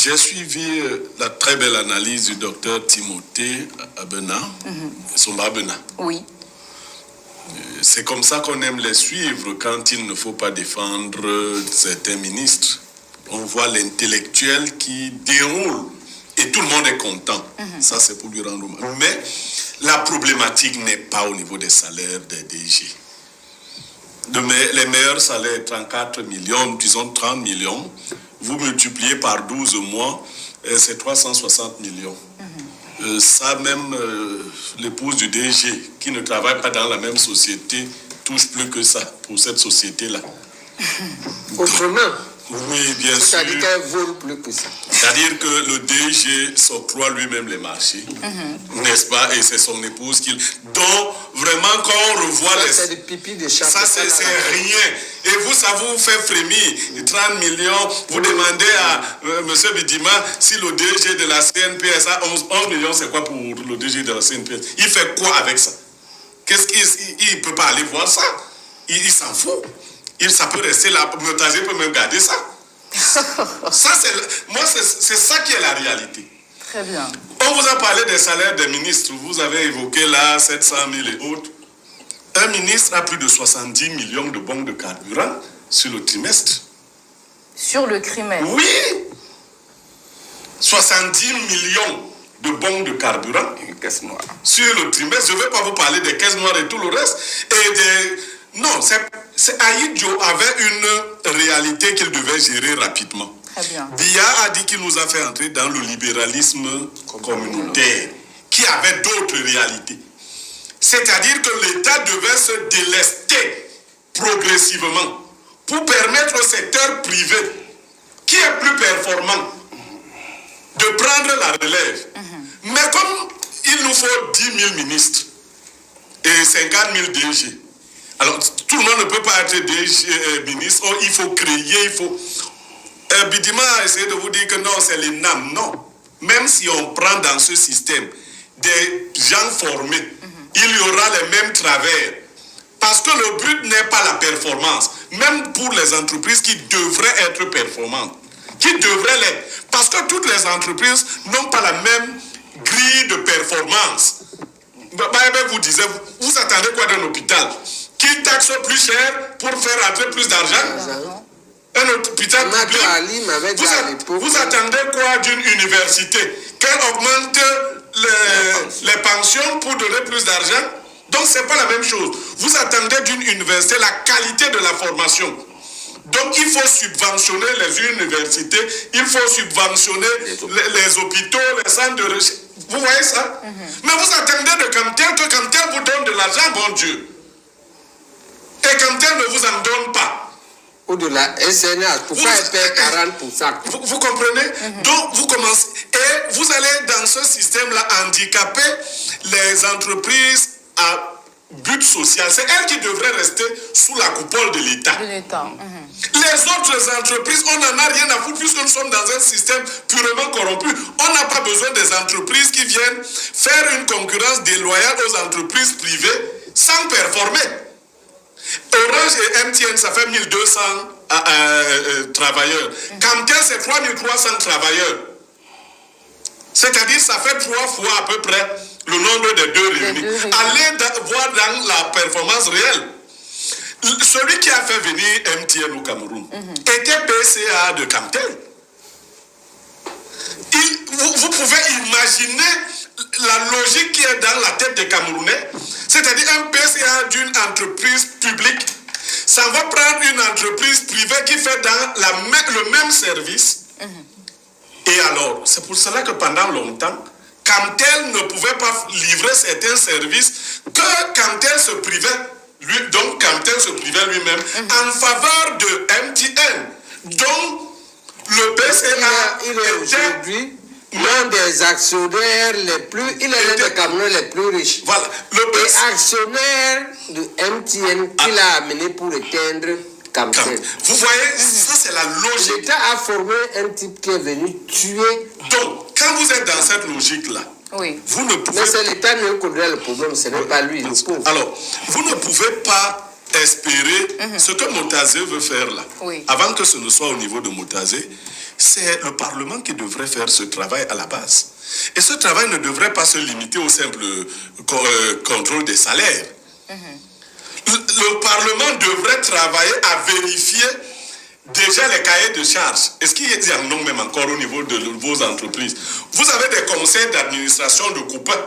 J'ai suivi la très belle analyse du docteur Timothée Abena, Somba Abena. Oui. C'est comme ça qu'on aime les suivre quand il ne faut pas défendre certains ministres. On voit l'intellectuel qui déroule et tout le monde est content. Ça, c'est pour lui rendre hommage. Mais la problématique n'est pas au niveau des salaires des DG. Les meilleurs salaires, 34 millions, disons 30 millions, vous multipliez par 12 mois, c'est 360 millions. Ça, même l'épouse du DG, qui ne travaille pas dans la même société, touche plus que ça pour cette société-là. Autrement. Oui, bien sûr. C'est-à-dire qu'elle vole plus que ça. C'est-à-dire que le DG s'octroie lui-même les marchés, n'est-ce pas? Et c'est son épouse qui... Donc, vraiment, quand on revoit ça, c'est des pipis de chat. Ça, c'est rien. Et vous, ça vous fait frémir. 30 millions, vous demandez à M. Bidima si le DG de la CNPS a 11 millions, c'est quoi pour le DG de la CNPS? Il fait quoi avec ça? Qu'est-ce qu'il ne peut pas aller voir ça? Il s'en fout. Ça peut rester là, Motager peut même garder ça. C'est ça qui est la réalité. Très bien. On vous a parlé des salaires des ministres. Vous avez évoqué là 700 000 et autres. Un ministre a plus de 70 millions de bons de carburant sur le trimestre. Sur le trimestre? Oui. 70 millions de bons de carburant sur le trimestre. Je ne vais pas vous parler des caisses noires et tout le reste. Non, Aïdjo avait une réalité qu'il devait gérer rapidement. Très bien. Biya a dit qu'il nous a fait entrer dans le libéralisme communautaire, qui avait d'autres réalités. C'est-à-dire que l'État devait se délester progressivement pour permettre au secteur privé, qui est plus performant, de prendre la relève. Mais comme il nous faut 10 000 ministres et 50 000 DG, alors, tout le monde ne peut pas être ministre. Il faut créer, il faut... Bidima a essayé de vous dire que non, c'est les NAM. Non. Même si on prend dans ce système des gens formés, il y aura les mêmes travers. Parce que le but n'est pas la performance. Même pour les entreprises qui devraient être performantes. Qui devraient l'être. Parce que toutes les entreprises n'ont pas la même grille de performance. Vous disiez, vous attendez quoi d'un hôpital? Qui taxe plus cher pour faire entrer plus d'argent? Un hôpital public. Vous attendez quoi d'une université? Qu'elle augmente les pensions pour donner plus d'argent? Donc ce n'est pas la même chose. Vous attendez d'une université la qualité de la formation. Donc il faut subventionner les universités, il faut subventionner les hôpitaux, les centres de recherche. Vous voyez ça? Mais vous attendez de Camtel que Camtel vous donne de l'argent, bon Dieu. Et Camtel ne vous en donne pas. Ou de la SNH, pourquoi elle paie 40%? Vous comprenez? Donc vous commencez. Et vous allez dans ce système-là handicaper les entreprises à but social. C'est elles qui devraient rester sous la coupole de l'État. Les autres entreprises, on n'en a rien à foutre puisque nous sommes dans un système purement corrompu. On n'a pas besoin des entreprises qui viennent faire une concurrence déloyale aux entreprises privées sans performer. Orange et MTN, ça fait 1200 travailleurs. Camtel, c'est 3300 travailleurs. C'est-à-dire ça fait 3 fois à peu près le nombre des deux réunis. Allez voir dans la performance réelle. Celui qui a fait venir MTN au Cameroun était PCA de Camtel. Vous pouvez imaginer la logique qui est dans la tête des Camerounais. C'est-à-dire un PCA d'une entreprise publique, ça va prendre une entreprise privée qui fait dans le même service. Et alors, c'est pour cela que pendant longtemps, Camtel ne pouvait pas livrer certains services que Camtel se privait, donc Camtel se privait lui-même en faveur de MTN. Donc, le PCA il est aujourd'hui l'un des actionnaires les plus, il est l'un des Camerounais les plus riches. Voilà. Et actionnaire de MTN qu'il a amené pour éteindre Camtel. Vous voyez, ça c'est la logique. L'État a formé un type qui est venu tuer. Donc, quand vous êtes dans cette logique-là, vous ne pouvez... Mais c'est l'État qui connaît le problème, ce n'est pas lui, le pauvre. Alors, vous ne pouvez pas espérer ce que Motazer veut faire là. Avant que ce ne soit au niveau de Motazer, c'est le Parlement qui devrait faire ce travail à la base. Et ce travail ne devrait pas se limiter au simple contrôle des salaires. Le Parlement devrait travailler à vérifier déjà les cahiers de charges. Est-ce qu'il y en a même encore au niveau de vos entreprises? Vous avez des conseils d'administration de copains.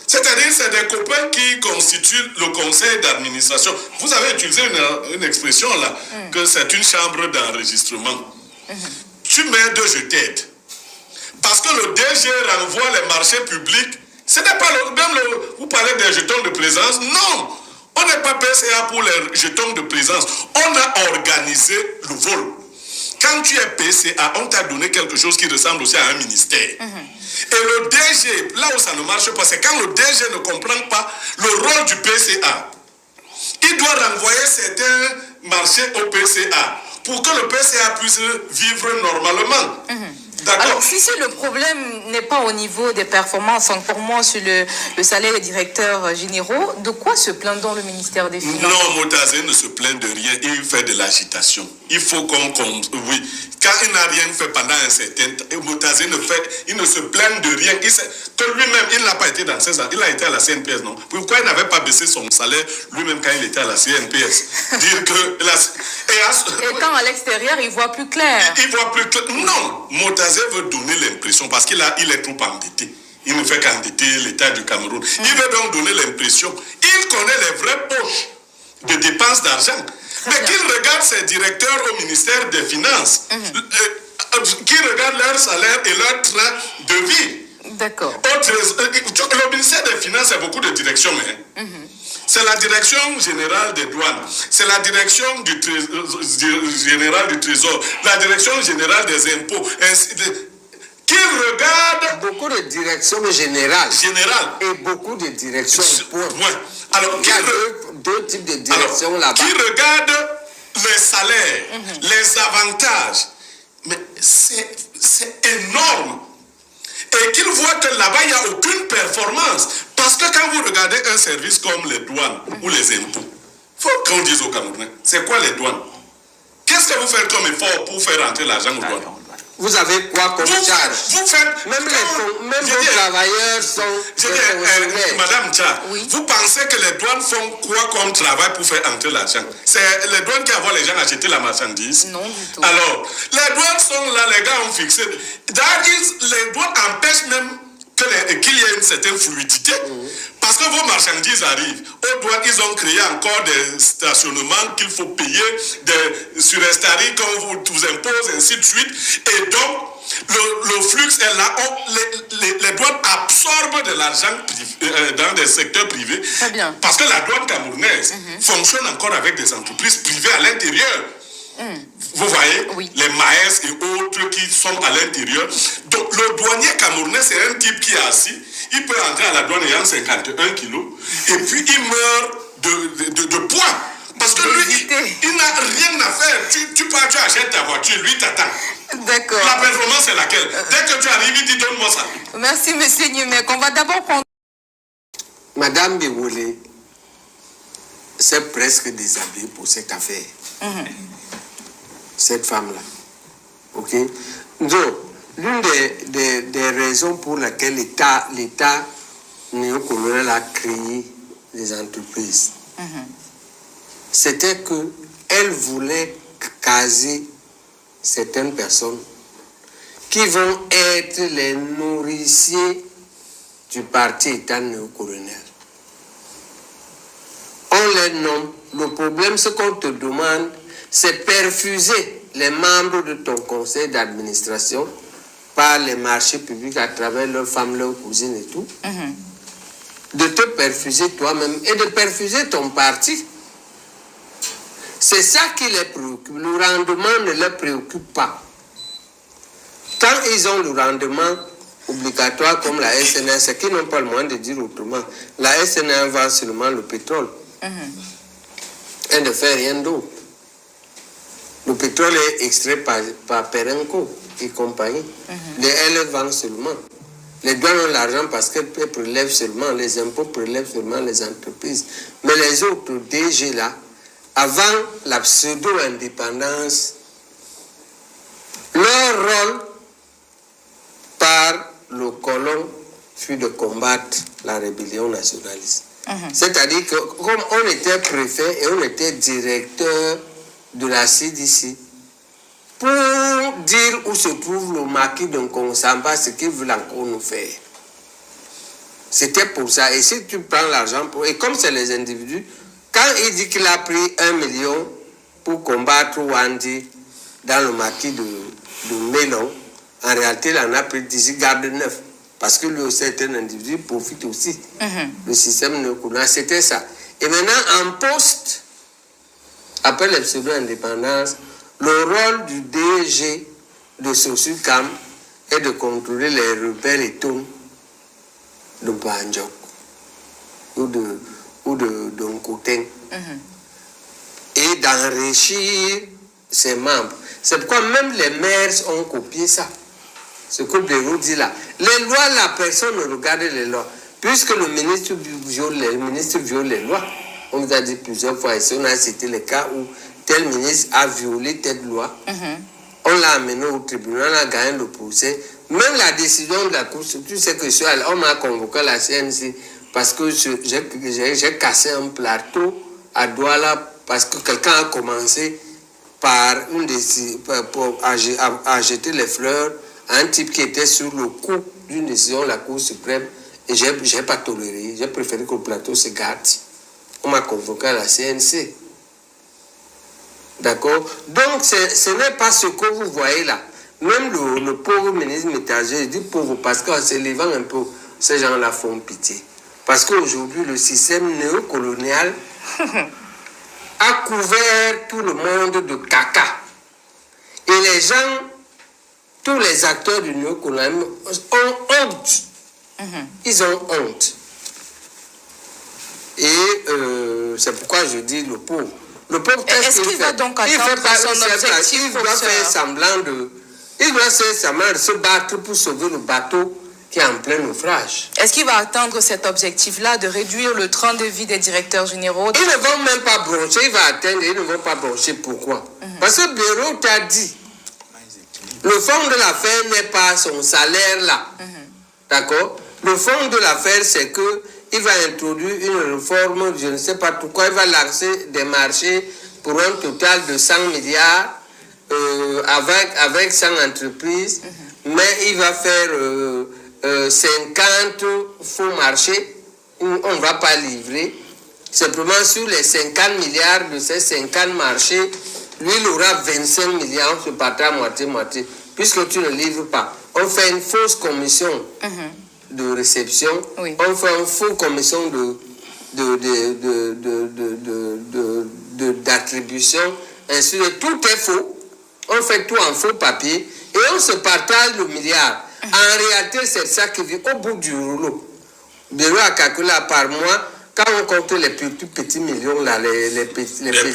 C'est-à-dire, c'est des copains qui constituent le conseil d'administration. Vous avez utilisé une expression là, que c'est une chambre d'enregistrement. Tu m'aides, je t'aide. Parce que le DG renvoie les marchés publics. Ce n'est pas vous parlez des jetons de présence. Non, on n'est pas PCA pour les jetons de présence. On a organisé le vol. Quand tu es PCA, on t'a donné quelque chose qui ressemble aussi à un ministère. Et le DG, là où ça ne marche pas, c'est quand le DG ne comprend pas le rôle du PCA. Il doit renvoyer certains marchés au PCA pour que le PCA puisse vivre normalement. D'accord. Alors, si le problème n'est pas au niveau des performances, encore moins sur le salaire des directeurs généraux, de quoi se plaint donc le ministère des Finances? Non, Motazé ne se plaint de rien, il fait de l'agitation. Il faut oui, quand il n'a rien fait pendant un certain temps, Motazé il ne se plaint de rien. Que lui-même, il n'a pas été dans 16 ans, il a été à la CNPS, non? Pourquoi il n'avait pas baissé son salaire lui-même quand il était à la CNPS? Dire que étant à l'extérieur, il voit plus clair. Il voit plus clair. Non, Motazé veut donner l'impression, parce qu'il est trop endetté. Il ne fait qu'endetter l'État du Cameroun. Il veut donc donner l'impression, il connaît les vraies poches de dépenses d'argent. Mais qu'il regarde ses directeurs au ministère des Finances, qu'il regarde leur salaire et leur train de vie. D'accord. Le ministère des Finances, c'est beaucoup de directions. C'est la direction générale des douanes, c'est la direction générale du Trésor, la direction générale des impôts, qui regarde... Beaucoup de directions générales. Et beaucoup de directions. Alors, il y a deux types de directions là-bas. Qui regarde les salaires, les avantages. Mais c'est énorme. Et qu'il voit que là-bas, il n'y a aucune performance. Parce que quand vous regardez un service comme les douanes ou les impôts, il faut qu'on dise aux Camerounais, c'est quoi les douanes? Qu'est-ce que vous faites comme effort pour faire rentrer l'argent aux douanes? Vous avez quoi comme charge? Vous faites... Même vos travailleurs sont... Madame Tcha, oui. Vous pensez que les douanes font quoi comme travail pour faire entrer l'argent? C'est les douanes qui envoient les gens acheter la marchandise? Non, du tout. Alors, les douanes sont là, les gars ont fixé. D'ailleurs, les douanes empêchent même qu'il y ait une certaine fluidité. Parce que vos marchandises arrivent. Aux douanes, ils ont créé encore des stationnements qu'il faut payer, des surestaries qu'on vous impose, ainsi de suite. Et donc, le flux est là. Les douanes absorbent de l'argent dans des secteurs privés. Très bien. Parce que la douane camerounaise fonctionne encore avec des entreprises privées à l'intérieur. Vous voyez, oui. Les maïs et autres qui sont à l'intérieur. Donc, le douanier camerounais, c'est un type qui est assis. Il peut entrer à la douane ayant 51 kilos. Et puis, il meurt de poids. Parce que lui, il n'a rien à faire. Tu achètes ta voiture, lui t'attend. D'accord. La performance est laquelle? Dès que tu arrives, il dit donne-moi ça. Merci, M. Nyumek. On va d'abord prendre... Madame Biwoulé s'est presque déshabillée pour cette affaire. Cette femme-là. Ok? Donc, l'une des raisons pour lesquelles l'État néocolonial a créé les entreprises, c'était qu'elle voulait caser certaines personnes qui vont être les nourriciers du parti État néocolonial. On les nomme. Le problème, ce qu'on te demande, c'est perfuser les membres de ton conseil d'administration par les marchés publics à travers leurs femmes, leurs cousines et tout. De te perfuser toi-même et de perfuser ton parti. C'est ça qui les préoccupe. Le rendement ne les préoccupe pas. Quand ils ont le rendement obligatoire comme la SNS, qui n'ont pas le moyen de dire autrement, la SNS vend seulement le pétrole. Elle ne fait rien d'autre. Le pétrole est extrait par Perenco et compagnie. Elle vend seulement. Les douanes ont l'argent parce qu'elles prélèvent seulement, les impôts prélèvent seulement les entreprises. Mais les autres DG là, avant la pseudo-indépendance Leur rôle par le colon fut de combattre la rébellion nationaliste. C'est-à-dire que comme on était préfet et on était directeur de la CDC, pour dire où se trouve le maquis de Nkonsamba, ce qu'ils veulent encore nous faire. C'était pour ça. Et si tu prends l'argent pour... Et comme c'est les individus, quand il dit qu'il a pris 1 million pour combattre Wandi dans le maquis de Mélon, en réalité, il en a pris 10 garde 9. Parce que lui aussi est un individu, il profite aussi. Le système néocolonial, c'était ça. Et maintenant, en poste, après les pseudo-indépendances, le rôle du DG de Sosukam est de contrôler les rebelles et tons de Banjok ou de Nkoteng et d'enrichir ses membres. C'est pourquoi même les maires ont copié ça. Ce que Béraud dit là. Les lois, la personne ne regarde les lois. Puisque le ministre viole les lois. On nous a dit plusieurs fois ici, on a cité les cas où tel ministre a violé telle loi. On l'a amené au tribunal, on a gagné le procès. Même la décision de la Cour, tu sais que on m'a convoqué la CNC parce que j'ai cassé un plateau à Douala parce que quelqu'un a commencé par à jeter les fleurs à un type qui était sur le coup d'une décision de la Cour suprême. Et je n'ai pas toléré. J'ai préféré que le plateau se garde. On m'a convoqué à la CNC. D'accord? Donc, ce n'est pas ce que vous voyez là. Même le pauvre ministre Métager, je dis pauvre parce qu'en s'élevant un peu, ces gens-là font pitié. Parce qu'aujourd'hui, le système néocolonial a couvert tout le monde de caca. Et les gens, tous les acteurs du néocolonialisme ont honte. Ils ont honte. Et c'est pourquoi je dis le pauvre. Le pauvre, est-ce qu'il va donc atteindre son objectif? Il doit faire semblant de se battre pour sauver le bateau qui est en plein naufrage. Est-ce qu'il va atteindre cet objectif-là de réduire le train de vie des directeurs généraux? Ils ne vont même pas broncher, il va atteindre, ils ne vont pas broncher. Pourquoi? Parce que Béraud t'a dit, le fond de l'affaire n'est pas son salaire là. D'accord? Le fond de l'affaire, c'est que il va introduire une réforme, je ne sais pas pourquoi, il va lancer des marchés pour un total de 100 milliards avec 100 entreprises, mais il va faire 50 faux marchés où on ne va pas livrer. Simplement sur les 50 milliards de ces 50 marchés, lui, il aura 25 milliards, on se partira moitié-moitié, puisque tu ne livres pas. On fait une fausse commission de réception, on fait une fausse commission d'attribution, ainsi de tout est faux. On fait tout en faux papier et on se partage le milliard. En réalité, c'est ça qui vit au bout du rouleau. Béraud a calculé par mois, quand on compte les petits millions là, les petits millions, 30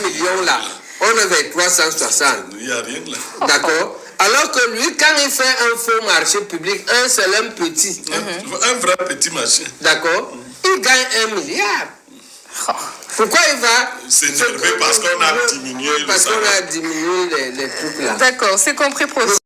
millions là, on est vers 360. Il n'y a rien là. D'accord? Alors que lui, quand il fait un faux marché public, un seul, un petit. Un vrai petit marché. D'accord? Il gagne 1 milliard. Pourquoi il va s'énerver parce qu'on a diminué le salaire? Parce qu'on a diminué les trucs là. D'accord, c'est compris, professeur.